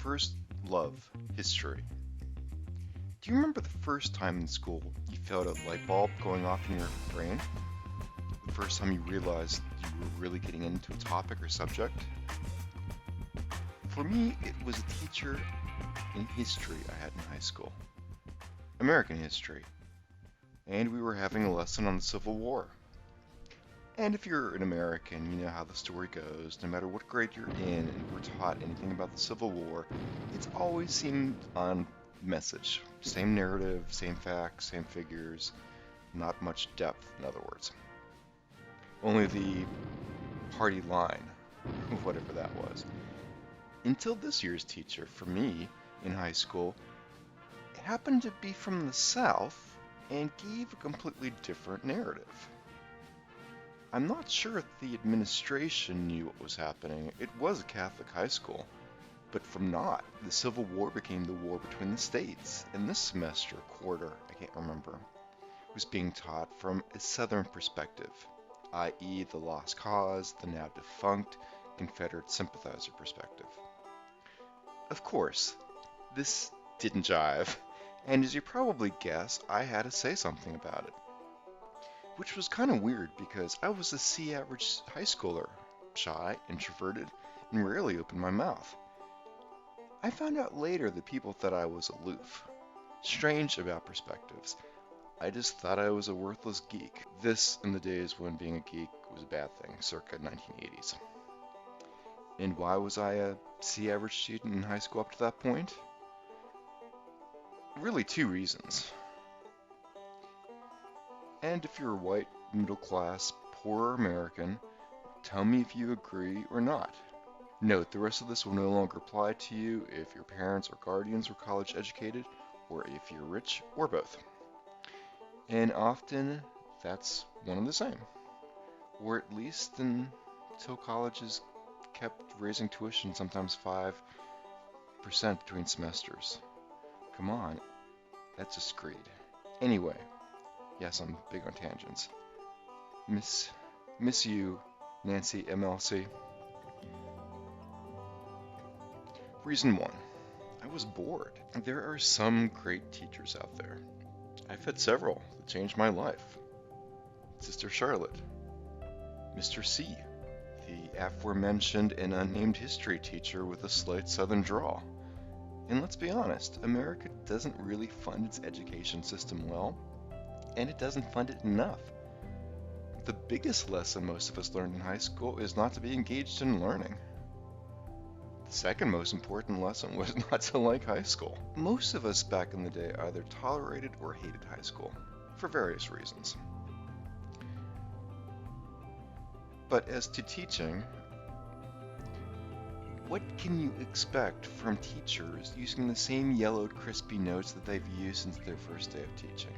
first love, history. Do you remember the first time in school you felt a light bulb going off in your brain? The first time you realized you were really getting into a topic or subject? For me, it was a teacher in history I had in high school, American history, and we were having a lesson on the Civil War. And if you're an American, you know how the story goes. No matter what grade you're in and were taught anything about the Civil War, it's always seemed on message. Same narrative, same facts, same figures, not much depth, in other words. Only the party line, whatever that was. Until this year's teacher, for me, in high school, happened to be from the South and gave a completely different narrative. I'm not sure if the administration knew what was happening. It was a Catholic high school. But from not, the Civil War became the war between the states, and this semester, quarter, I can't remember, was being taught from a Southern perspective, i.e. the lost cause, the now defunct Confederate sympathizer perspective. Of course, this didn't jive, and as you probably guess, I had to say something about it. Which was kind of weird because I was a C-average high schooler, shy, introverted, and rarely opened my mouth. I found out later that people thought I was aloof. Strange about perspectives. I just thought I was a worthless geek. This in the days when being a geek was a bad thing, circa 1980s. And why was I a C-average student in high school up to that point? Really two reasons. And if you're a white, middle class, poor American, tell me if you agree or not. Note, the rest of this will no longer apply to you if your parents or guardians were college educated, or if you're rich, or both. And often, that's one and the same. Or at least until colleges kept raising tuition, sometimes 5% between semesters. Come on, that's just greed. Anyway. Yes, I'm big on tangents. Miss you, Nancy MLC. Reason 1. I was bored. There are some great teachers out there. I've had several that changed my life. Sister Charlotte. Mr. C. The aforementioned and unnamed history teacher with a slight southern drawl. And let's be honest, America doesn't really fund its education system well. And it doesn't fund it enough. The biggest lesson most of us learned in high school is not to be engaged in learning. The second most important lesson was not to like high school. Most of us back in the day either tolerated or hated high school, for various reasons. But as to teaching, what can you expect from teachers using the same yellowed crispy notes that they've used since their first day of teaching?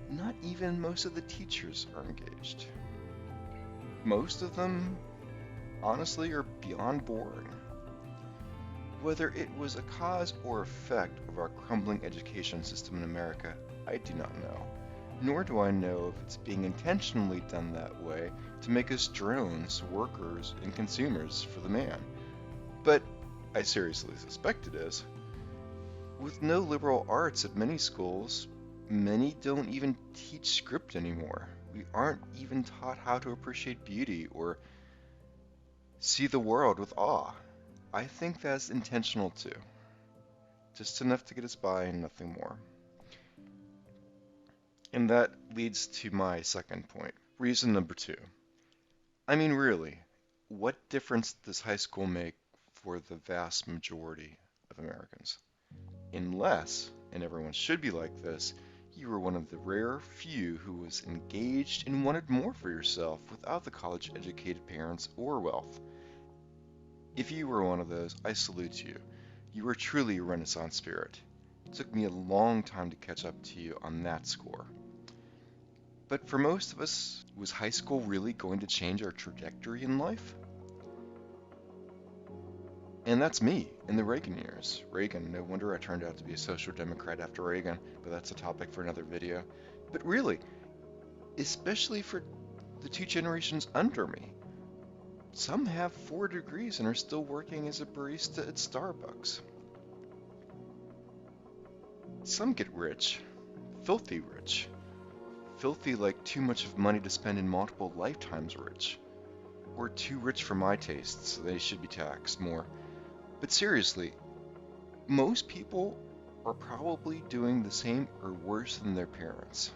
Not even most of the teachers are engaged. Most of them, honestly, are beyond boring. Whether it was a cause or effect of our crumbling education system in America, I do not know. Nor do I know if it's being intentionally done that way to make us drones, workers, and consumers for the man. But I seriously suspect it is. With no liberal arts at many schools, many don't even teach script anymore. We aren't even taught how to appreciate beauty or see the world with awe. I think that's intentional too. Just enough to get us by and nothing more. And that leads to my second point. Reason number 2. I mean, really, what difference does high school make for the vast majority of Americans? Unless, and everyone should be like this, you were one of the rare few who was engaged and wanted more for yourself without the college-educated parents or wealth. If you were one of those, I salute you. You were truly a Renaissance spirit. It took me a long time to catch up to you on that score. But for most of us, was high school really going to change our trajectory in life? And that's me, in the Reagan years. Reagan, no wonder I turned out to be a social democrat after Reagan, but that's a topic for another video. But really, especially for the 2 generations under me, Some have 4 degrees and are still working as a barista at Starbucks. Some get rich, filthy rich. Filthy like too much of money to spend in multiple lifetimes rich. Or too rich for my tastes, so they should be taxed more. But seriously, most people are probably doing the same or worse than their parents.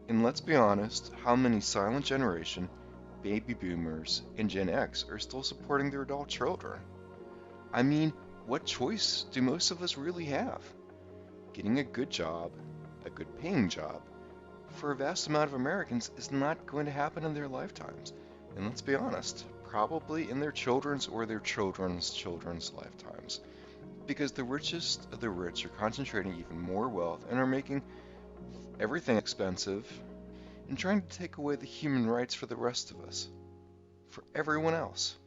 And let's be honest, how many silent generation, baby boomers, and Gen X are still supporting their adult children? I mean, what choice do most of us really have? Getting a good job, a good paying job, for a vast amount of Americans is not going to happen in their lifetimes. And let's be honest, probably in their children's or their children's children's lifetimes. Because the richest of the rich are concentrating even more wealth and are making everything expensive and trying to take away the human rights for the rest of us, for everyone else.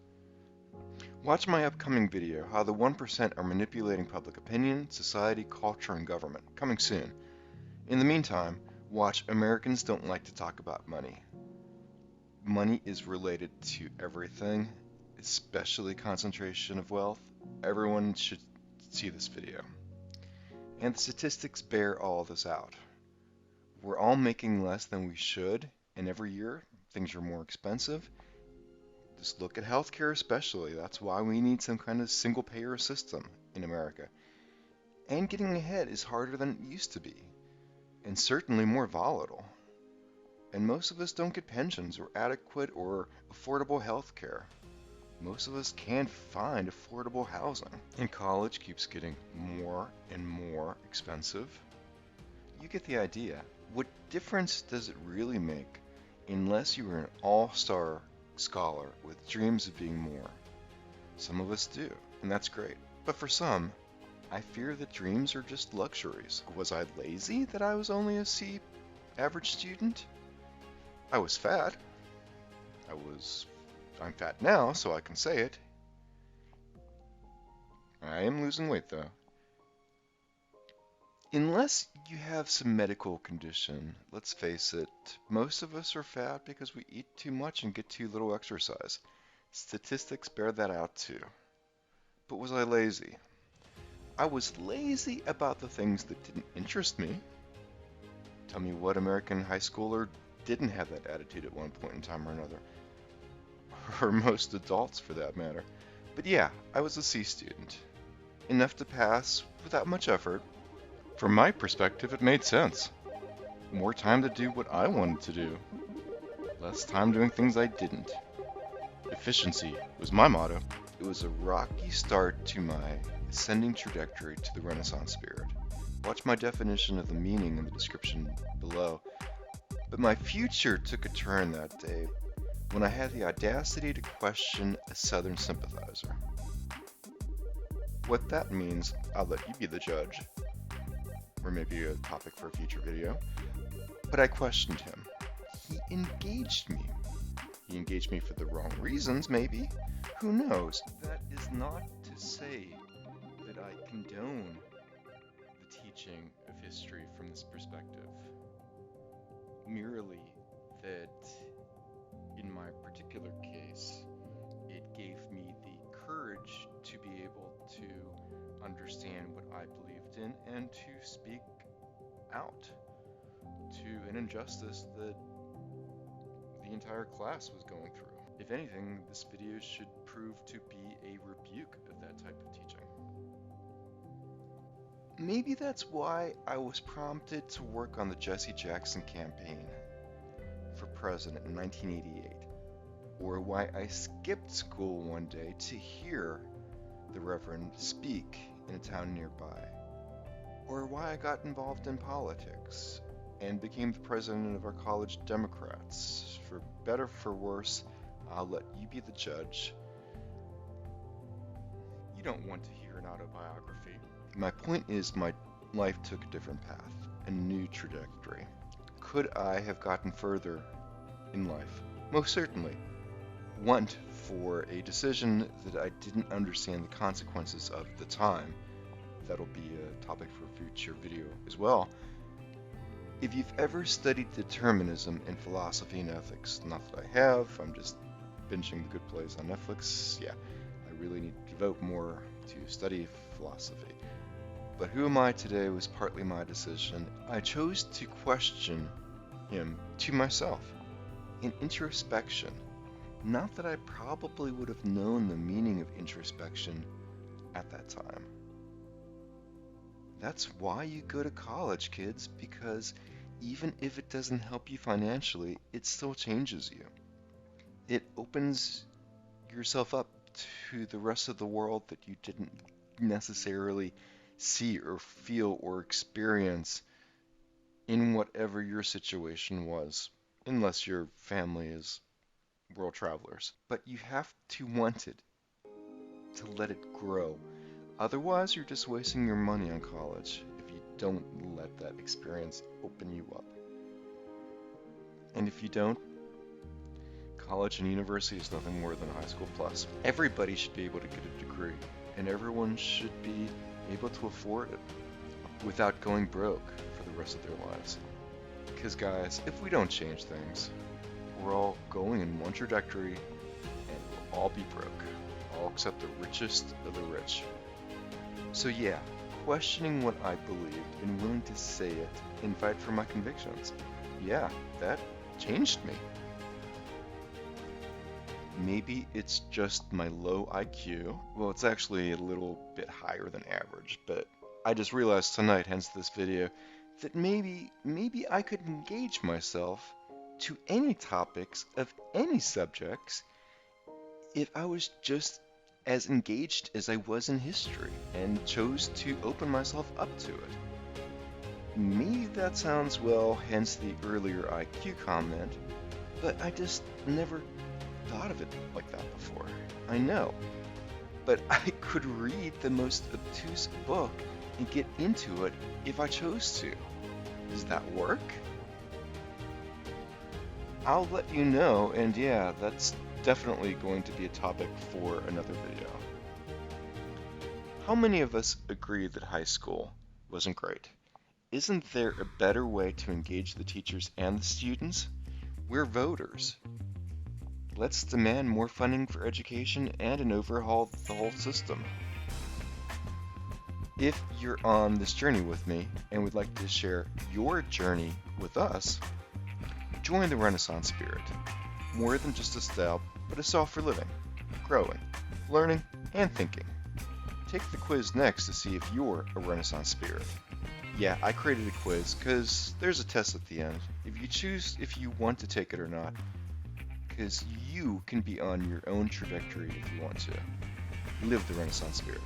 Watch my upcoming video, How the 1% are manipulating public opinion, society, culture, and government, coming soon. In the meantime, watch Americans Don't Like to Talk About Money. Money is related to everything, especially concentration of wealth. Everyone should see this video. And the statistics bear all this out. We're all making less than we should, and every year things are more expensive. Just look at healthcare especially. That's why we need some kind of single-payer system in America. And getting ahead is harder than it used to be, and certainly more volatile. And most of us don't get pensions or adequate or affordable health care. Most of us can't find affordable housing. And college keeps getting more and more expensive. You get the idea. What difference does it really make unless you are an all-star scholar with dreams of being more? Some of us do, and that's great. But for some, I fear that dreams are just luxuries. Was I lazy that I was only a C average student? I was fat. I'm fat now, so I can say it. I am losing weight though. Unless you have some medical condition, let's face it, most of us are fat because we eat too much and get too little exercise. Statistics bear that out too. But was I lazy? I was lazy about the things that didn't interest me. Tell me what American high schooler didn't have that attitude at one point in time or another. Or most adults for that matter. But yeah, I was a C student. Enough to pass without much effort. From my perspective, it made sense. More time to do what I wanted to do. Less time doing things I didn't. Efficiency was my motto. It was a rocky start to my ascending trajectory to the Renaissance spirit. Watch my definition of the meaning in the description below. But my future took a turn that day when I had the audacity to question a Southern sympathizer. What that means, I'll let you be the judge. Or maybe a topic for a future video. But I questioned him. He engaged me. He engaged me for the wrong reasons, maybe. Who knows? That is not to say that I condone the teaching of history from this perspective. Merely that in my particular case, it gave me the courage to be able to understand what I believed in and to speak out to an injustice that the entire class was going through. If anything, this video should prove to be a rebuke of that type of teaching. Maybe that's why I was prompted to work on the Jesse Jackson campaign for president in 1988, or why I skipped school one day to hear the Reverend speak in a town nearby, or why I got involved in politics and became the president of our college Democrats. For better, for worse, I'll let you be the judge. You don't want to hear an autobiography. My point is, my life took a different path, a new trajectory. Could I have gotten further in life? Most certainly. Want for a decision that I didn't understand the consequences of at the time. That'll be a topic for a future video as well. If you've ever studied determinism in philosophy and ethics, not that I have, I'm just binging the good plays on Netflix. Yeah, I really need to devote more to study philosophy. But who am I today was partly my decision. I chose to question him to myself in introspection. Not that I probably would have known the meaning of introspection at that time. That's why you go to college, kids, because even if it doesn't help you financially, it still changes you. It opens yourself up to the rest of the world that you didn't necessarily see or feel or experience in whatever your situation was, unless your family is world travelers. But you have to want it to let it grow. Otherwise, you're just wasting your money on college if you don't let that experience open you up. And if you don't, college and university is nothing more than a high school plus. Everybody should be able to get a degree, and everyone should be able to afford it without going broke for the rest of their lives. Because guys, if we don't change things, we're all going in one trajectory and we'll all be broke, all except the richest of the rich. So yeah, questioning what I believed and willing to say it and fight for my convictions. Yeah, that changed me. Maybe it's just my low IQ. Well, it's actually a little bit higher than average, but I just realized tonight, hence this video, that maybe I could engage myself to any topics of any subjects if I was just as engaged as I was in history and chose to open myself up to it. Maybe that sounds well, hence the earlier IQ comment, but I just never thought of it like that before. I know, but I could read the most obtuse book and get into it if I chose to. Does that work? I'll let you know, and yeah, that's definitely going to be a topic for another video. How many of us agree that high school wasn't great? Isn't there a better way to engage the teachers and the students? We're voters. Let's demand more funding for education and an overhaul of the whole system. If you're on this journey with me and would like to share your journey with us, join the Renaissance Spirit. More than just a style, but a style for living, growing, learning, and thinking. Take the quiz next to see if you're a Renaissance Spirit. Yeah, I created a quiz because there's a test at the end. If you choose if you want to take it or not, because you can be on your own trajectory if you want to. Live the Renaissance Spirit.